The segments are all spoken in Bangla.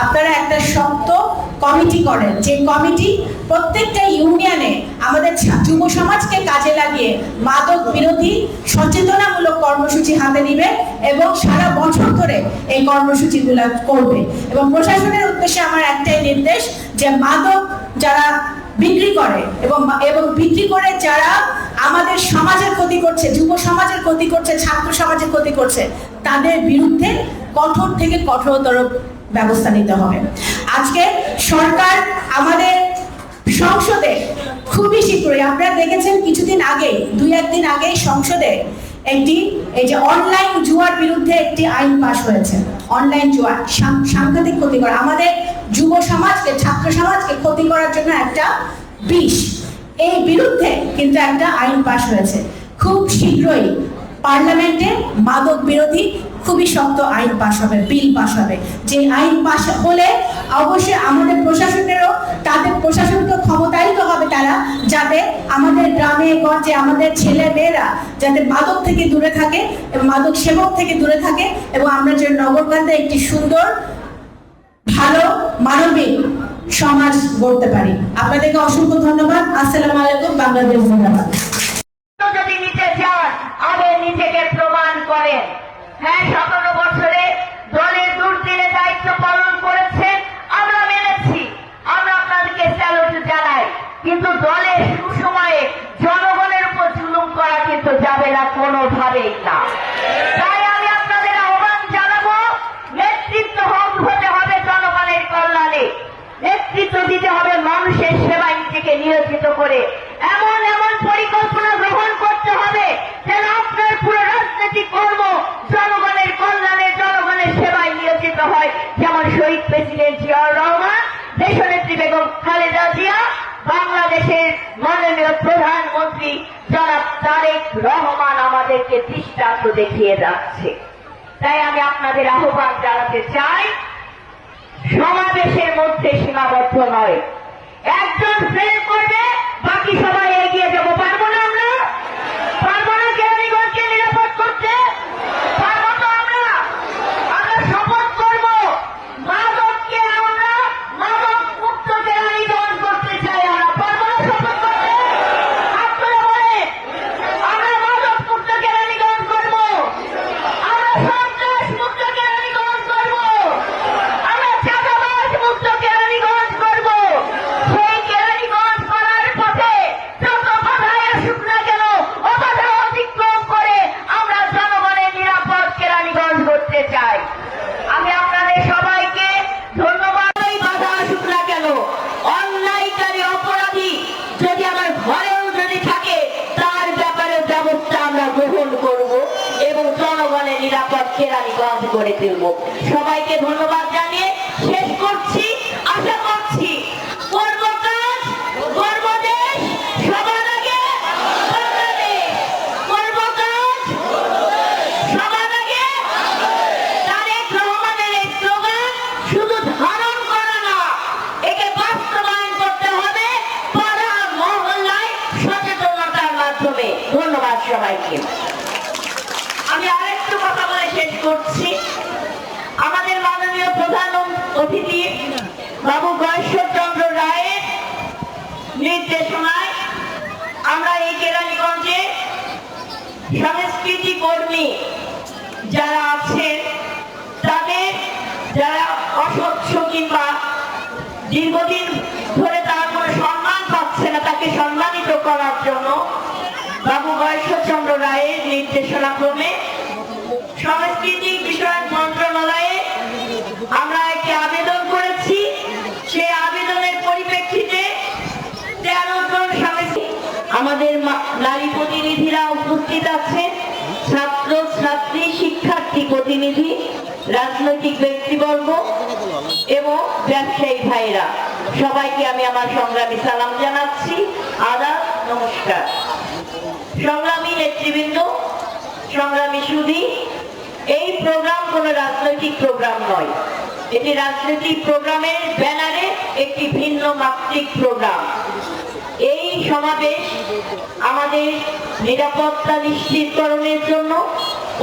আপনারা একটা শক্ত কমিটি করেন, যে কমিটি প্রত্যেকটা ইউনিয়নে আমাদের যুব সমাজকে কাজে লাগিয়ে মাদক বিরোধী সচেতনামূলক কর্মসূচি হাতে নিবে এবং সারা বছর ধরে এই কর্মসূচিগুলো করবে। এবং প্রশাসনের উদ্দেশ্যে আমার একটাই নির্দেশ, যে মাদক যারা বিক্রি করে এবং বিক্রি করে যারা আমাদের সমাজের ক্ষতি করছে, যুব সমাজের ক্ষতি করছে, ছাত্র সমাজের ক্ষতি করছে, তাদের বিরুদ্ধে কঠোর থেকে কঠোরতর ব্যবস্থা নিতে হবে। আজকে সরকার আমাদের সংসদে খুবই শীঘ্রই, আপনারা দেখেছেন কিছুদিন আগে, দুই একদিন আগে সংসদে একটি এই যে অনলাইন জুয়ার বিরুদ্ধে একটি আইন পাশ হয়েছে। অনলাইন জুয়া সাংঘাতিক ক্ষতিকর, আমাদের যুব সমাজকে, ছাত্র সমাজকে ক্ষতি করার জন্য একটা বিষ। এই বিরুদ্ধে কিন্তু একটা আইন পাশ হয়েছে। খুব শীঘ্রই পার্লামেন্টে মাদক বিরোধী খুবই শক্ত আইন পাশ হবে, বিল পাশ হবে। যে আইন পাশ হলে অবশ্যই আমাদের প্রশাসনেরও, তাদের প্রশাসনকে ক্ষমতায়িত হবে তারা, যাতে আমাদের গ্রামে গঞ্জে আমাদের ছেলে মেয়েরা যাতে মাদক থেকে দূরে থাকে এবং মাদক সেবক থেকে দূরে থাকে, এবং আমরা যে নগরকান্দে একটি সুন্দর ভালো মানবিক সমাজ গড়তে পারি। আপনাদেরকে অসংখ্য ধন্যবাদ। আসসালামু আলাইকুম। বাংলাদেশ জিন্দাবাদ। যদি নিতে চান আগে নিজেকে প্রমাণ করেন। হ্যাঁ, 17 বছরে দলের দুর্দিনে দায়িত্ব পালন করেছেন, আমরা মেনেছি, আমরা আপনাদেরকে স্যালুট জানাই। কিন্তু দলের সুসময়ে জনগণের উপর জুলুম করা কিন্তু যাবে না, কোনোভাবেই না। তাই আমি আপনাদের আহ্বান জানাবো, নেতৃত্ব হতে হবে জনগণের কল্যাণে, নেতৃত্ব দিতে হবে মানুষের সেবায় নিজেকে নিয়োজিত করে। এমন এমন পরিকল্পনা গ্রহণ করতে হবে যেন আপনার পুরো রাজনৈতিক কর্ম জনগণের কল্যাণে, জনগণের সেবায় নিয়োজিত হয়। যেমন শহীদ প্রেসিডেন্ট জিয়াউর রহমান, দেশনেত্রী বেগম খালেদা জিয়া, বাংলাদেশের মাননীয় প্রধানমন্ত্রী জনাব তারেক রহমান আমাদেরকে দৃষ্টান্ত দেখিয়ে যাচ্ছে। তাই আমি আপনাদের আহ্বান জানাতে চাই, সমাবেশের মধ্যে সীমাবদ্ধ নয়। একজন ফেল করবে, বাকি সবাই এগিয়ে যাবো। পারবো না আমরা? পারবো না কেরানীগঞ্জকে নিরাপদ করতে? পারবো তো আমরা? আমরা শপথ করবো, মাদককে আমরা মাদক মুক্ত কেরানীগঞ্জ করতে চাই। আমরা পারবো না শপথ করতে? হাত তুলে বলে আমরা মাদক মুক্ত কেরানীগঞ্জ করবো, আমরা সন্ত্রাস মুক্ত কেরানীগঞ্জ করবো, আমরা চাঁদাবাজ মুক্ত কেরানীগঞ্জ করবো। সেই কেরানীগঞ্জ করার পথে যত বাধাই আসুক না কেন, ও বাধা অতিক্রম করে আমরা জনগণের নিরাপদ কেরানীগঞ্জ করতে চাই। আমি আপনাদের সবাইকে ধন্যবাদ। এই বাধা আসুক না কেন, অন্যায়কারী অপরাধী যদি আমার ঘরেও যদি থাকে, তার ব্যাপারে ব্যবস্থা আমরা গ্রহণ করব এবং জনগণের নিরাপদ কেরানীগঞ্জ গড়ে তুলব। সবাইকে ধন্যবাদ জানিয়ে শেষ করছি। আশা করছি করব কাজ, করব দেশ, সবার আগে বাংলাদেশ। করব কাজ, সবার আগে। তারেক রহমানের এই স্লোগান শুধু ধারণ করা না, একে বাস্তবায়ন করতে হবে পাড়া মহল্লায় সচেতনতার মাধ্যমে। ধন্যবাদ সবাইকে। আমি আরেকটু কথা বলে শেষ করছি। আমাদের মাননীয় প্রধান অতিথি বাবু গয়েশ্বরচন্দ্র রায়ের নির্দেশনায় আমরা এই কেরানীগঞ্জে সংস্কৃতি কর্মী যারা আছেন, তাদের যারা অস্বচ্ছ কিংবা দীর্ঘদিন ধরে তারা কোনো সম্মান পাচ্ছে না, তাকে সম্মানিত করার জন্য বাবু গয়েশ্বরচন্দ্র রায়ের নির্দেশনা ক্রমে সাংস্কৃতিক বিষয়ক মন্ত্রণালয়ে আমরা একটি আবেদন করেছি। সেই আবেদনের পরিপ্রেক্ষিতে 13 জন আমাদের নারী প্রতিনিধিরা উপস্থিত আছেন, ছাত্র ছাত্রী শিক্ষার্থী প্রতিনিধি, রাজনৈতিক ব্যক্তিবর্গ এবং ব্যবসায়ী ভাইরা, সবাইকে আমি আমার সংগ্রামী সালাম জানাচ্ছি। আদাব, নমস্কার। সংগ্রামী নেতৃবৃন্দ, সংগ্রামী সুধী, এই প্রোগ্রাম কোনো রাজনৈতিক প্রোগ্রাম নয়, এটি রাজনৈতিক প্রোগ্রামের ব্যানারে একটি ভিন্ন মাত্রিক প্রোগ্রাম। এই সমাবেশ আমাদের নিরাপত্তা নিশ্চিতকরণের জন্য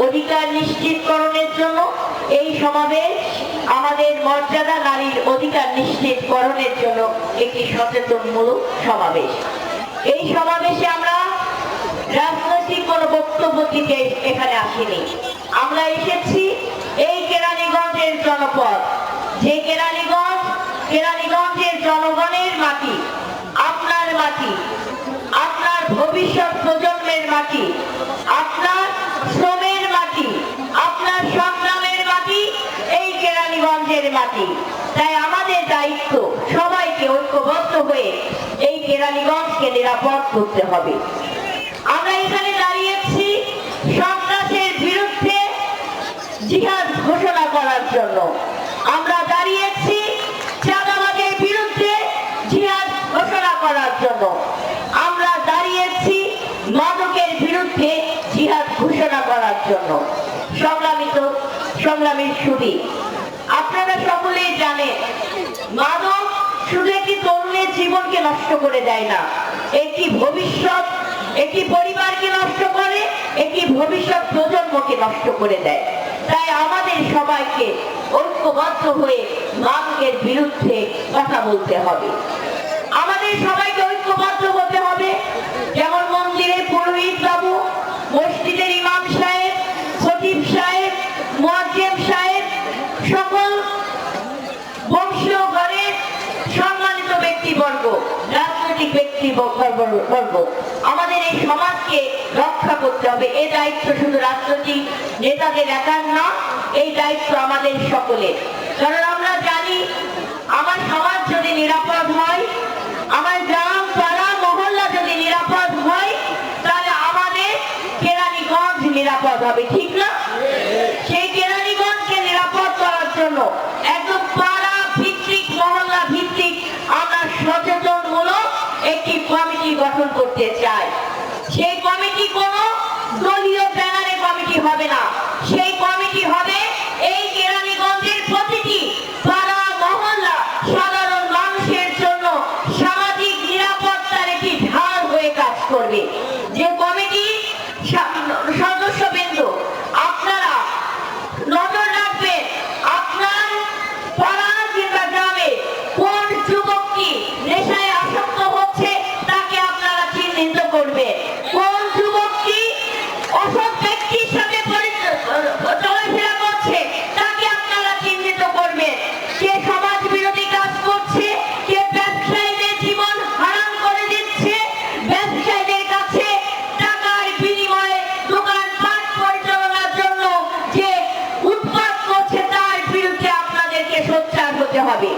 অধিকার নিশ্চিতকরণের জন্য এই সমাবেশ আমাদের মর্যাদা নারীর অধিকার নিশ্চিতকরণের জন্য একটি সচেতনমূলক সমাবেশ। এই সমাবেশে আমরা রাজনৈতিক কোনো বক্তব্য দিতে এখানে আসিনি। আমরা এসেছি এই কেরানীগঞ্জের জনপদ, যে কেরানীগঞ্জের জনগণের মাটি, আপনার মাটি, আপনার ভবিষ্যৎ প্রজন্মের মাটি, আপনার শ্রমের মাটি, আপনার সংগ্রামের মাটি, এই কেরানীগঞ্জের মাটি। তাই আমাদের দায়িত্ব সবাইকে ঐক্যবদ্ধ হয়ে এই কেরানীগঞ্জকে নিরাপদ করতে হবে। আমরা এখানে দাঁড়িয়েছি সন্ত্রাসের বিরুদ্ধে জিহাদ ঘোষণা করার জন্য, আমরা দাঁড়িয়েছি চাঁদাবাজের বিরুদ্ধে জিহাদ ঘোষণা করার জন্য, আমরা দাঁড়িয়েছি মাদকের বিরুদ্ধে জিহাদ ঘোষণা করার জন্য। সংগ্রামীর সুধী, আপনারা সকলেই জানেন মাদক শুধু একটি তরুণের জীবনকে নষ্ট করে দেয় না, একটি পরিবারকে নষ্ট করে, একটি ভবিষ্যৎ প্রজন্মকে নষ্ট করে দেয়। তাই আমাদের সবাইকে ঐক্যবদ্ধ হয়ে মাদকের বিরুদ্ধে কথা বলতে হবে। আমাদের সবাইকে ঐক্যবদ্ধ হতে হবে। যেমন মন্দিরে পুরোহিত বাবু, মসজিদের ইমাম সাহেব, খতিব সাহেব, মুয়াজ্জিম সাহেব, সকল বংশীয় ঘরের সম্মানিত ব্যক্তিবর্গ, রাজনৈতিক ব্যক্তিবর্গ, আমাদের এই সমাজকে রক্ষা করতে হবে। এই দায়িত্ব শুধু রাজনৈতিক নেতাদের একার না, এই দায়িত্ব আমাদের সকলের। কারণ আমরা জানি আমার সমাজ যদি নিরাপদ হয়, আমার গ্রাম পাড়া মহল্লা যদি নিরাপদ হয়, তাহলে আমাদের কেরানীগঞ্জ নিরাপদ হবে, ঠিক না? সেই কেরানীগঞ্জকে নিরাপদ করার জন্য একদম পাড়া ভিত্তিক, মহল্লা ভিত্তিক আমরা সচেতনমূলক একটি কমিটি গঠন করতে চাই। সেই কমিটি কোনো দলীয় ব্যানারে কমিটি হবে না, সেই কমিটি হবে এই কেরানীগঞ্জের প্রতিটি পাড়া মহল্লা সাধারণ মানুষের জন্য সামাজিক নিরাপত্তার একটি ঢাল হয়ে কাজ করবে। যে কমিটি সদস্যবৃন্দ আপনারা নজর রাখবেন, আপনার পাড়া কিংবা গ্রামে কোন যুবকটি নেশায় আসক্ত হচ্ছে তাকে আপনারা চিহ্নিত করবেন, কোন যুবকটি অসৎ ব্যক্তির সাথে চলাফেরা করছে তাকে আপনারা চিহ্নিত করবেন, কে সমাজ বিরোধী কাজ করছে, কে ব্যবসায়ীদের জীবন হারাম করে দিচ্ছে, ব্যবসায়ীদের কাছে টাকার বিনিময়ে দোকানপাট পরিচালনার জন্য যে উৎপাদ করছে তার বিরুদ্ধে আপনাদেরকে সোচ্চার হতে হবে।